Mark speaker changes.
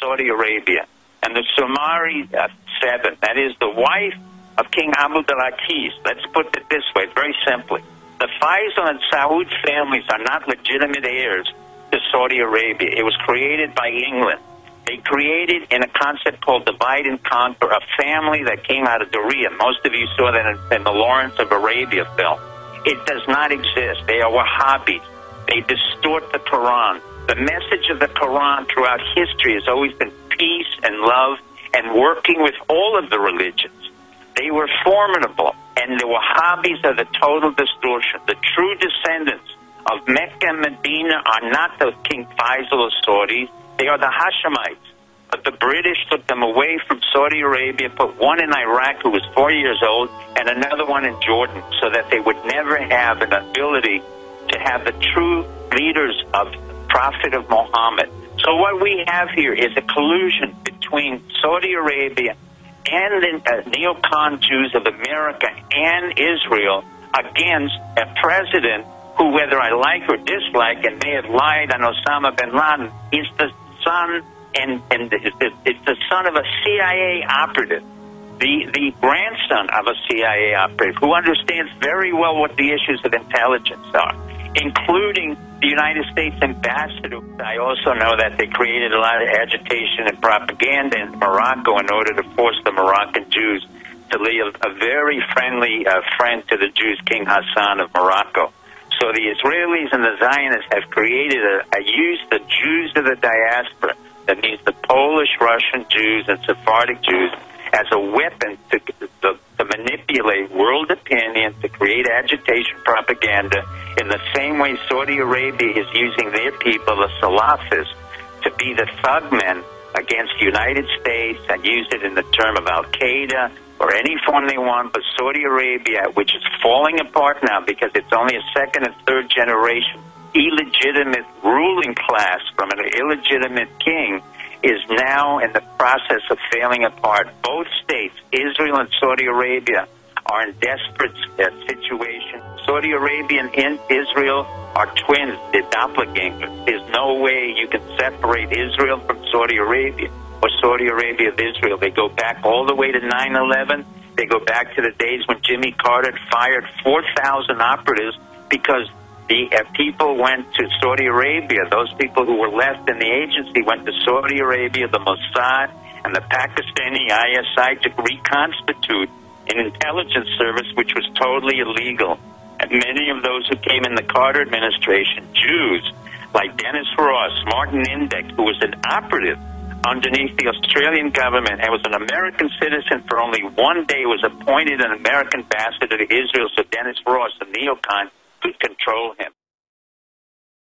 Speaker 1: Saudi Arabia. And the Sumari 7, that is the wife of King Abdulaziz. Let's put it this way, very simply. The Faisal and Saud families are not legitimate heirs to Saudi Arabia. It was created by England. They created, in a concept called divide and conquer, a family that came out of Daria. Most of you saw that in the Lawrence of Arabia film. It does not exist. They are Wahhabis. They distort the Quran. The message of the Quran throughout history has always been peace and love and working with all of the religions. They were formidable, and the Wahhabis are the total distortion. The true descendants of Mecca and Medina are not the King Faisal of Saudi. They are the Hashemites. But the British took them away from Saudi Arabia, put one in Iraq who was 4 years old, and another one in Jordan, so that they would never have an ability to have the true leaders of Prophet of Muhammad. So what we have here is a collusion between Saudi Arabia and the neocon Jews of America and Israel against a president who, whether I like or dislike, and may have lied on Osama bin Laden, is the son it's the son of a CIA operative, the grandson of a CIA operative who understands very well what the issues of intelligence are, including the United States ambassador. I also know that they created a lot of agitation and propaganda in Morocco in order to force the Moroccan Jews to leave a very friendly friend to the Jews, King Hassan of Morocco. So the Israelis and the Zionists have created the Jews of the diaspora, that means the Polish, Russian Jews, and Sephardic Jews, as a weapon to manipulate world opinion, to create agitation propaganda, in the same way Saudi Arabia is using their people, the Salafists, to be the thugmen against the United States and use it in the term of Al-Qaeda or any form they want. But Saudi Arabia, which is falling apart now because it's only a second and third generation illegitimate ruling class from an illegitimate king, is now in the process of failing apart. Both states, Israel and Saudi Arabia, are in desperate situation. Saudi Arabia and Israel are twins. They're doppelgangers. There's no way you can separate Israel from Saudi Arabia or Saudi Arabia of Israel. They go back all the way to 9/11. They go back to the days when Jimmy Carter fired 4,000 operatives because the people went to Saudi Arabia. Those people who were left in the agency went to Saudi Arabia, the Mossad, and the Pakistani ISI to reconstitute an intelligence service which was totally illegal. And many of those who came in the Carter administration, Jews like Dennis Ross, Martin Indyk, who was an operative underneath the Australian government and was an American citizen for only 1 day, was appointed an American ambassador to Israel so Dennis Ross, a neocon, could control him.